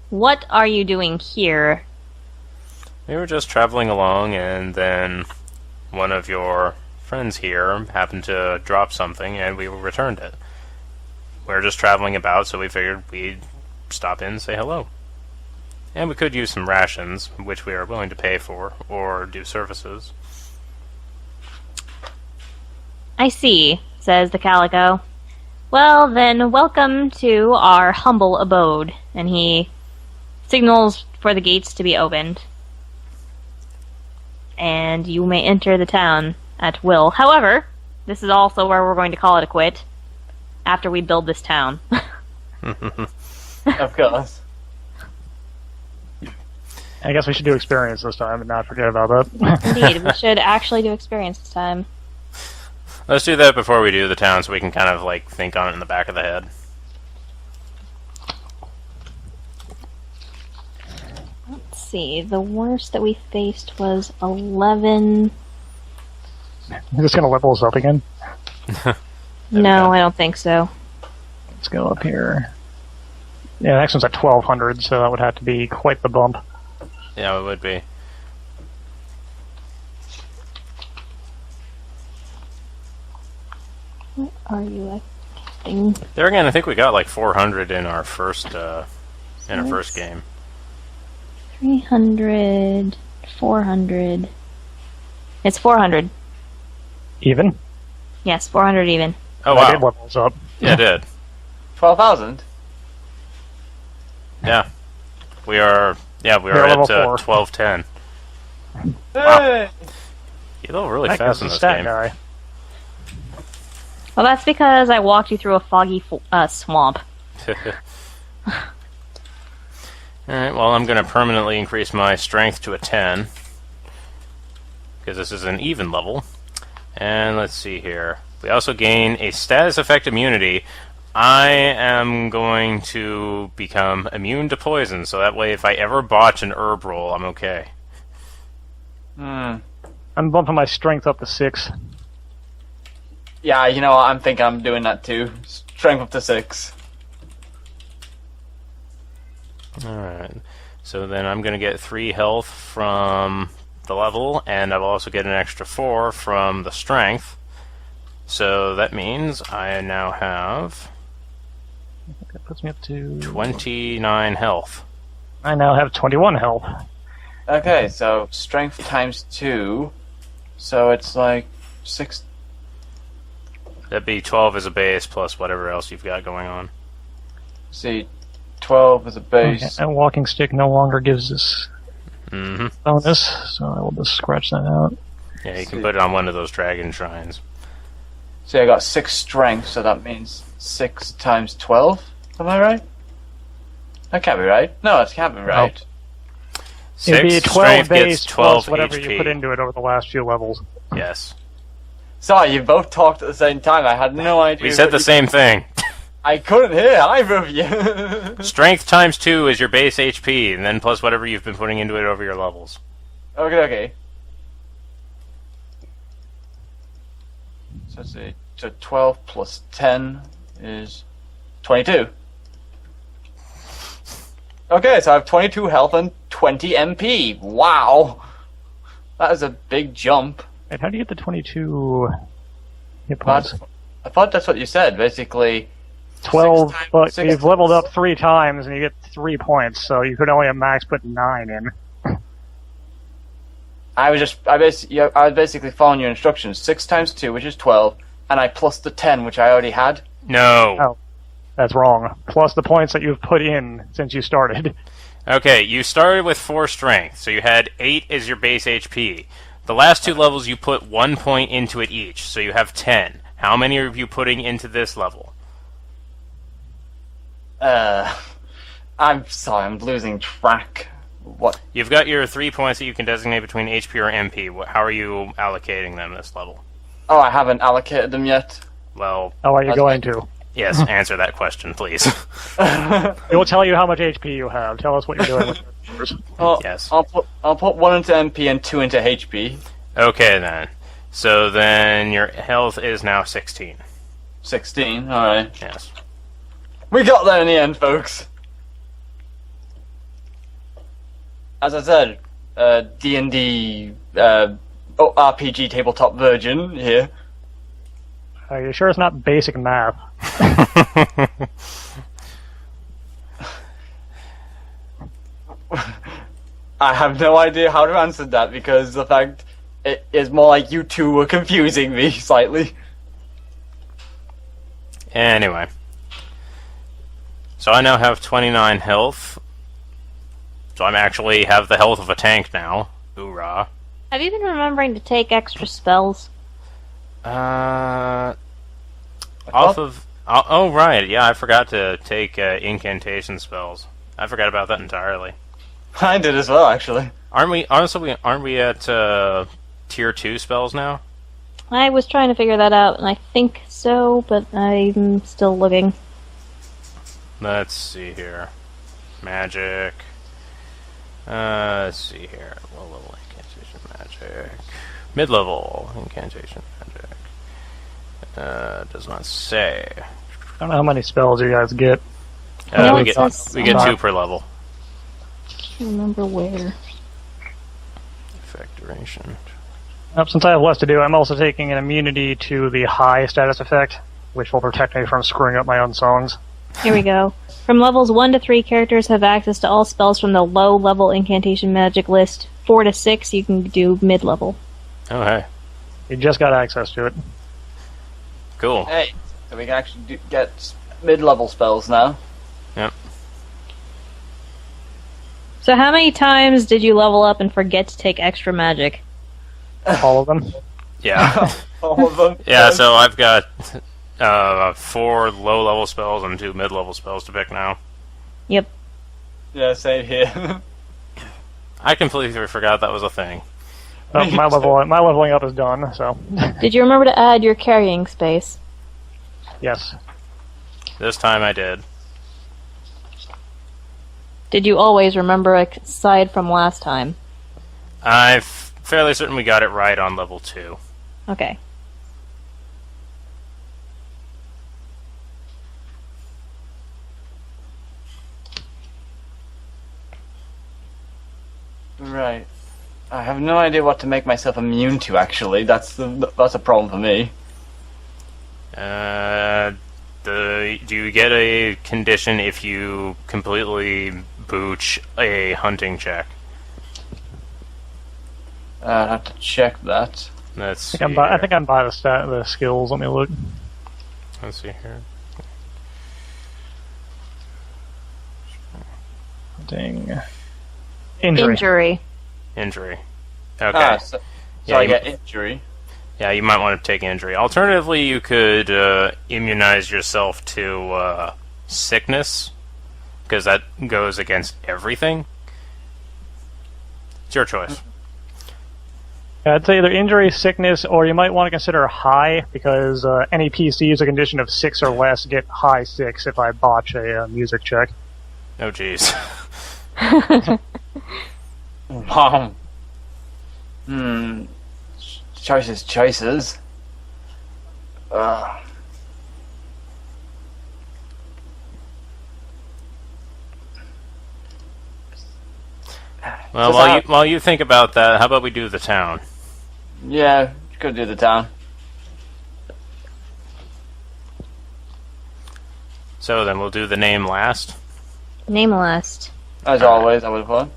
what are you doing here? We were just traveling along, and then one of your friends here happened to drop something, and we returned it. We were just traveling about, so we figured we'd stop in and say hello. And we could use some rations, which we are willing to pay for, or do services. I see, says the calico. Well, then, welcome to our humble abode. And he signals for the gates to be opened. And you may enter the town at will. However, this is also where we're going to call it a quit after we build this town. Of course. I guess we should do experience this time and not forget about that. Indeed, we should actually do experience this time. Let's do that before we do the town, so we can kind of like think on it in the back of the head. Let's see, the worst that we faced was 11... You're just gonna level us up again? No, I don't think so. Let's go up here. Yeah, the next one's at 1200, so that would have to be quite the bump. Yeah, it would be. What are you acting? There again, I think we got like 400 in our first game. 300, 400. It's 400. Even? Yes, 400 even. Oh I did wow! level us up. Yeah, it did. 12,000? Yeah, we are. Yeah, we We're are level at 4. 1210. Hey! You level really That fast guy's in a this stat game. guy. Well, that's because I walked you through a foggy swamp. Alright, well, I'm going to permanently increase my strength to a 10. Because this is an even level. And let's see here. We also gain a status effect immunity. I am going to become immune to poison, so that way if I ever botch an herb roll, I'm okay. Hmm. I'm bumping my strength up to 6. Yeah, you know what? I'm thinking I'm doing that too. Strength up to 6. Alright, so then I'm going to get 3 health from the level, and I will also get an extra 4 from the strength. So that means I now have That puts me up to 29 health. I now have 21 health. Okay, so strength times 2. So it's like 6. That'd be 12 as a base plus whatever else you've got going on. See, 12 as a base. Okay, and walking stick no longer gives us Mm-hmm. bonus, so I will just scratch that out. Yeah, you can put it on one of those dragon shrines. So I got 6 strength, so that means 6 times 12. Am I right? That can't be right. No, it can't be right. It'd be 6 12 strength base gets 12 plus whatever HP. you put into it over the last few levels. Yes. Sorry, you both talked at the same time. I had no idea. We said the same thing. I couldn't hear either of you. Strength times 2 is your base HP, and then plus whatever you've been putting into it over your levels. Okay. So let's see. So 12 plus 10 is 22. Okay, so I have 22 health and 20 MP. Wow! That is a big jump. And how do you get the 22 hit points? I thought that's what you said. Basically, 12, times- but 6 you've leveled up 3 times and you get 3 points, so you could only have max put 9 in. I was basically following your instructions. 6 times 2, which is 12, and I plus the 10, which I already had. No. Oh. That's wrong. Plus the points that you've put in since you started. Okay, you started with 4 strength, so you had 8 as your base HP. The last 2 levels you put 1 point into it each, so you have 10. How many are you putting into this level? I'm sorry, I'm losing track. What? You've got your 3 points that you can designate between HP or MP. How are you allocating them this level? Oh, I haven't allocated them yet. Well, How are you going to? yes, answer that question, please. It will tell you how much HP you have. Tell us what you're doing with yours. Yes. I'll put 1 into MP and 2 into HP. Okay, then. So then your health is now 16. 16. All right. Yes. We got there in the end, folks. As I said, D&D RPG tabletop virgin here. Are you sure it's not basic math? I have no idea how to answer that because the fact it is more like you two were confusing me slightly. Anyway. So I now have 29 health. So I'm actually have the health of a tank now. Hoorah. Have you been remembering to take extra spells? Off of... Oh, right. Yeah, I forgot to take incantation spells. I forgot about that entirely. I did as well, actually. Aren't we... Honestly, aren't we at tier 2 spells now? I was trying to figure that out, and I think so, but I'm still looking. Let's see here. Magic. Let's see here. Low level incantation magic. Mid level incantation magic. Does not say. I don't know how many spells you guys get. Yeah, We it get says we get somewhere. 2 per level. I can't remember where. Effect duration. Since I have less to do, I'm also taking an immunity to the high status effect, which will protect me from screwing up my own songs. Here we go. From levels 1 to 3, characters have access to all spells from the low-level incantation magic list. 4 to 6, you can do mid-level. Oh, hey. You just got access to it. Cool. Hey, so we can actually get mid-level spells now. Yep. So how many times did you level up and forget to take extra magic? All of them. Yeah. All of them. Yeah, so I've got 4 low-level spells and 2 mid-level spells to pick now. Yep. Yeah, same here. I completely forgot that was a thing. My leveling up is done, so Did you remember to add your carrying space? yes. This time I did. Did you always remember aside from last time? I'm fairly certain we got it right on level 2. Okay. Right. I have no idea what to make myself immune to. Actually, that's a problem for me. Do you get a condition if you completely booch a hunting check? I have to check that. Let's I think I'm by the skills. Let me look. Let's see here. Dang. Injury. Injury. Injury. Okay. Ah, So Yeah, I you- get injury. Yeah, you might want to take injury. Alternatively, you could immunize yourself to sickness, because that goes against everything. It's your choice. I'd say either injury, sickness, or you might want to consider high, because any PCs a condition of 6 or less get high 6 if I botch a music check. Oh, jeez. Wow. Choices. Well, while you think about that, how about we do the town? Yeah, could do the town. So then we'll do the name last. Name list. As always, I would have thought.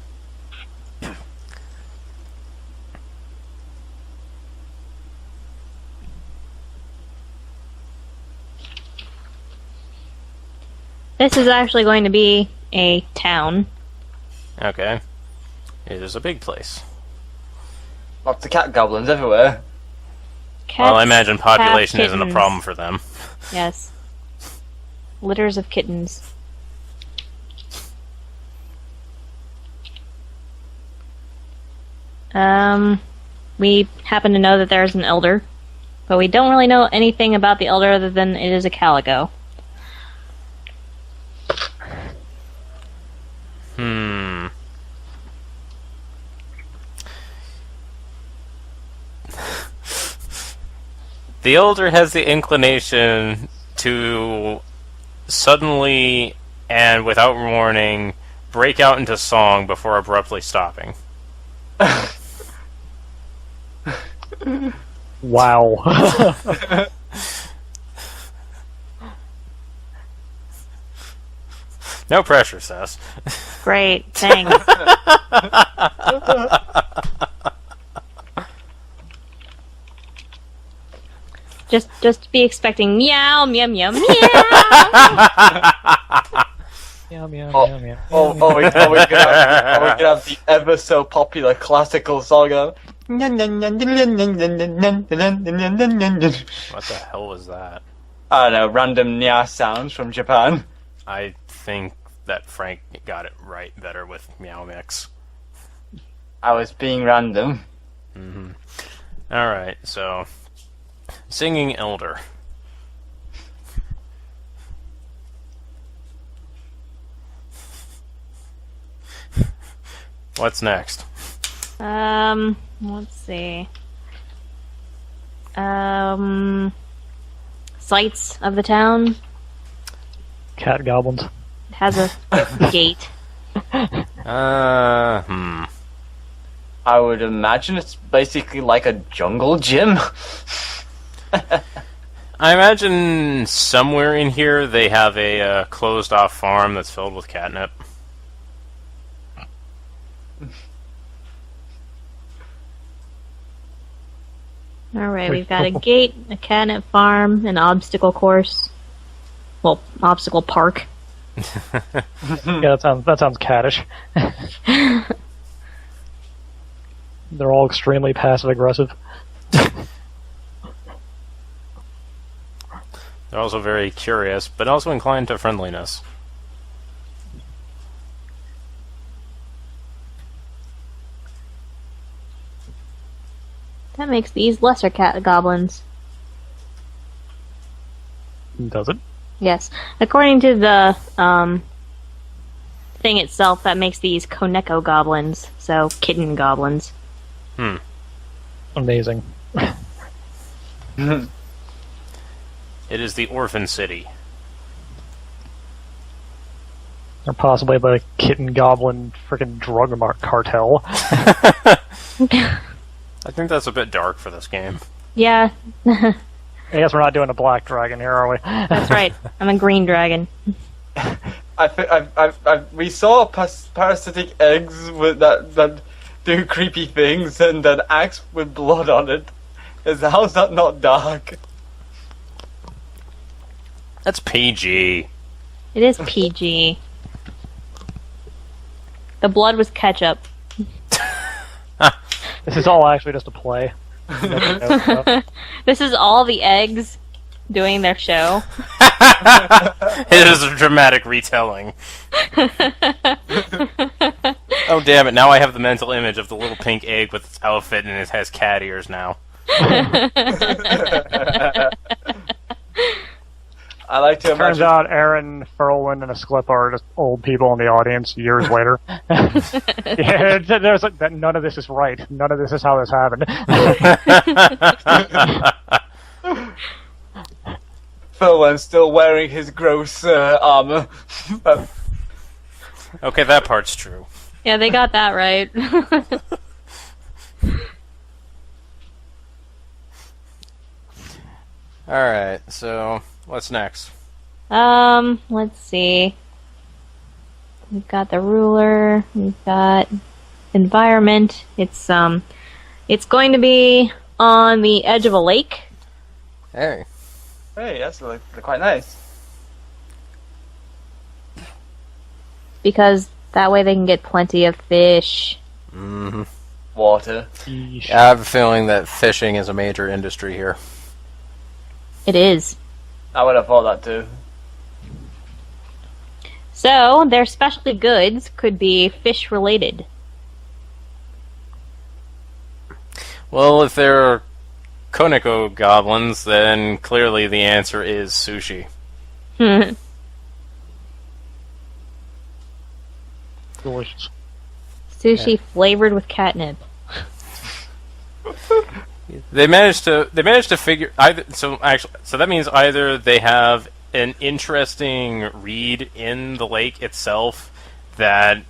This is actually going to be a town. Okay. It is a big place. Lots of cat goblins everywhere. Cats Well, I imagine population have isn't a kittens. problem for them. Yes. Litters of kittens. We happen to know that there's an elder, but we don't really know anything about the elder other than it is a calico. The elder has the inclination to suddenly and without warning break out into song before abruptly stopping. Wow. No pressure, Sess. Great, thanks. Just be expecting meow, meow, meow, meow. Meow, meow, Oh, meow, meow. we could have the ever so popular classical song of. What the hell was that? I don't know, random nya sounds from Japan. I think that Frank got it right better with Meow Mix. I was being random. Alright, so... Singing Elder. What's next? Let's see. Sights of the town. Cat goblins. It has a gate. I would imagine it's basically like a jungle gym. I imagine somewhere in here they have a closed-off farm that's filled with catnip. Alright, we've got a gate, a catnip farm, an obstacle course. Well, obstacle park. Yeah, that sounds cattish. They're all extremely passive aggressive. They're also very curious, but also inclined to friendliness. That makes these lesser cat goblins. Does it? Yes. According to the thing itself, that makes these Koneko goblins, so kitten goblins. Amazing. It is the Orphan City. Or possibly the kitten goblin freaking drug cartel. I think that's a bit dark for this game. Yeah, I guess we're not doing a black dragon here, are we? that's right. I'm a green dragon. We saw parasitic eggs with that do creepy things and an axe with blood on it. How's that not dark? That's PG. It is PG. The blood was ketchup. This is all actually just a play. This is all the eggs doing their show. It is a dramatic retelling. Oh damn it, now I have the mental image of the little pink egg with its outfit and it has cat ears now. I like to Turns imagine. out Aaron, Furlwin, and Asclepa are just old people in the audience years later. Yeah, there's that. None of this is right. None of this is how this happened. Philwin's still wearing his gross armor. Okay, that part's true. Yeah, they got that right. Alright, so what's next? Let's see. We've got the ruler, we've got environment. It's going to be on the edge of a lake. Hey. Hey, that's quite nice. Because that way they can get plenty of fish. Mm-hmm. Water. I have a feeling that fishing is a major industry here. It is. I would have thought that too. So, their specialty goods could be fish related. Well, if they're Koneko goblins, then clearly the answer is sushi. Delicious. Sushi flavored with catnip. They managed to figure either. So that means either they have an interesting reed in the lake itself that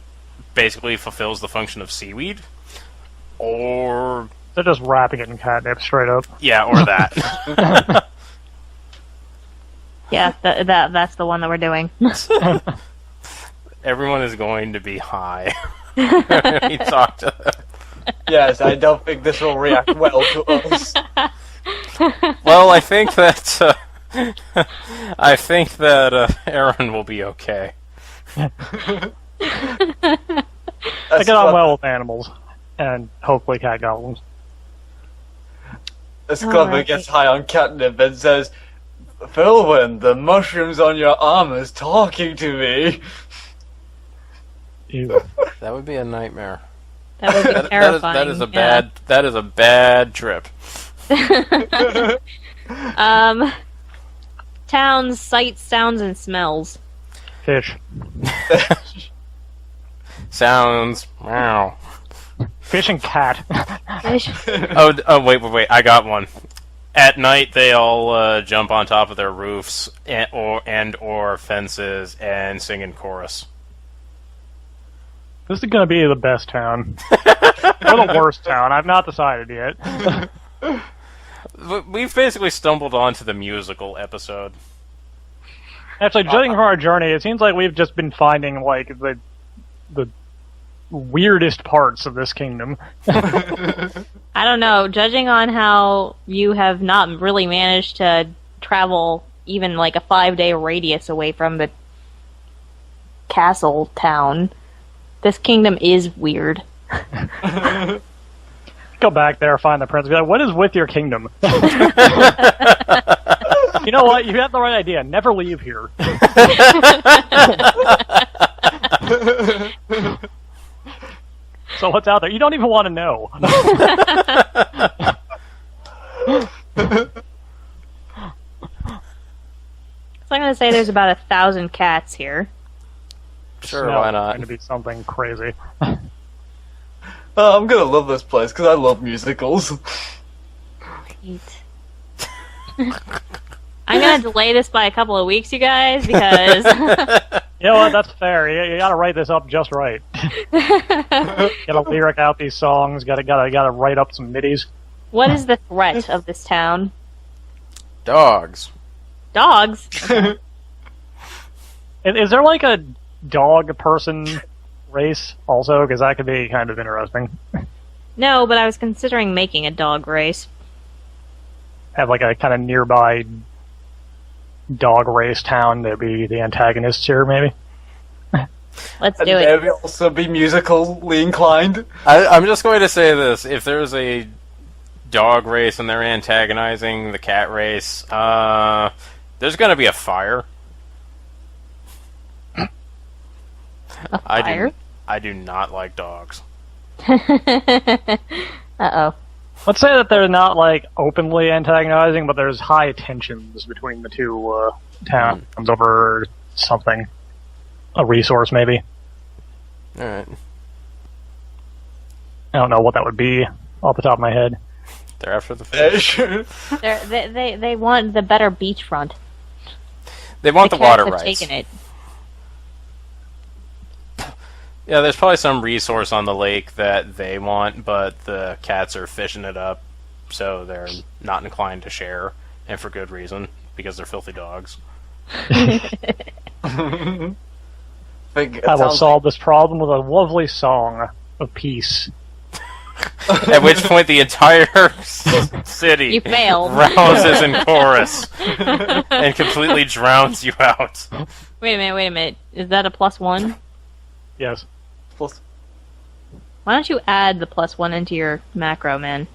basically fulfills the function of seaweed, or They're just wrapping it in catnip straight up. yeah, or that. Yeah, that's the one that we're doing. Everyone is going to be high. When we talk to them. Yes, I don't think this will react well to us. Well, I think that Aaron will be okay. I get on well with animals, and hopefully cat goblins. This clubber Alright. gets high on catnip and says, Philwin, the mushrooms on your arm is talking to me. Ew. That would be a nightmare. That would be terrifying. That is a bad trip. Towns, sights, sounds, and smells. Fish. Sounds. Wow. Fish and cat. Fish. Oh, wait! I got one. At night, they all jump on top of their roofs or fences and sing in chorus. This is going to be the best town. Or the worst town. I've not decided yet. We've basically stumbled onto the musical episode. Actually, judging from our journey, it seems like we've just been finding, like, the weirdest parts of this kingdom. I don't know. Judging on how you have not really managed to travel even like a 5-day radius away from the castle town, this kingdom is weird. Go back there, find the prince, be like, what is with your kingdom? You know what? You have the right idea. Never leave here. So what's out there? You don't even want to know. So I'm going to say there's about 1,000 cats here. Sure, Smell why is not? going to be something crazy. I'm gonna love this place because I love musicals. Great. I'm going to delay this by a couple of weeks, you guys, because... You know what? That's fair. You got to write this up just right. Got to lyric out these songs. Got to write up some middies. What is the threat of this town? Dogs. Dogs? Is there like a dog person race also? Because that could be kind of interesting. No, but I was considering making a dog race. Have like a kind of nearby dog race town that'd be the antagonists here, maybe. Let's And do it. maybe also be musically inclined. I'm just going to say this: if there's a dog race and they're antagonizing the cat race, there's going to be a fire. A fire? I do not like dogs. Uh-oh. Let's say that they're not like openly antagonizing, but there's high tensions between the two towns over something, a resource maybe. All right, I don't know what that would be off the top of my head. they're after the fish. They want the better beachfront. They want the cats water have rights. taken it. Yeah, there's probably some resource on the lake that they want, but the cats are fishing it up, so they're not inclined to share, and for good reason, because they're filthy dogs. I will solve this problem with a lovely song of peace. At which point the entire city You failed. rouses in chorus and completely drowns you out. Wait a minute. Is that a +1? Yes. Plus, Why don't you add the +1 into your macro, man?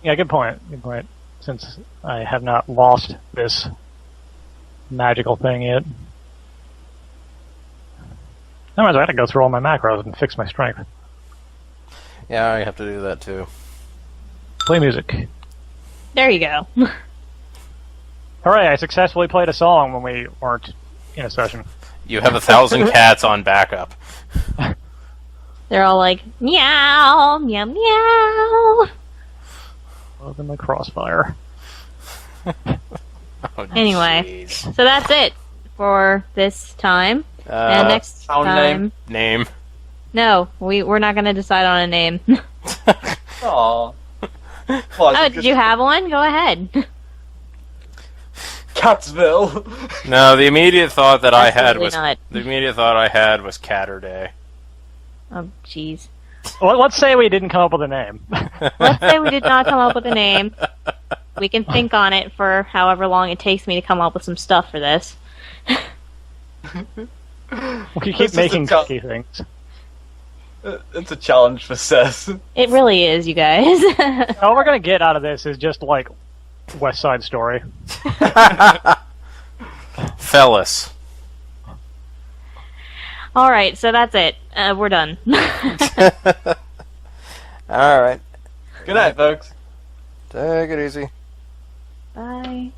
Yeah, good point. Good point. Since I have not lost this magical thing yet. Otherwise, I had to go through all my macros and fix my strength. Yeah, I have to do that too. Play music. There you go. Hooray, I successfully played a song when we weren't in a session. You have 1,000 cats on backup. They're all like, meow, meow, meow. Love in the crossfire. Oh, Anyway. jeez. So that's it for this time. And next our time... name. Name. No, we're not going to decide on a name. Aww. Oh, did you have one? Go ahead. Catsville. No, the immediate thought that I had Absolutely was not. the immediate thought I had was Catterday. Oh, jeez. Well, let's say we didn't come up with a name. Let's say we did not come up with a name. We can think on it for however long it takes me to come up with some stuff for this. We This keep is making a chal- tricky things. It's a challenge for Seth. It really is, you guys. All we're gonna get out of this is just like West Side Story. Fellas. Alright, so that's it. We're done. Alright. Good night, folks. Take it easy. Bye.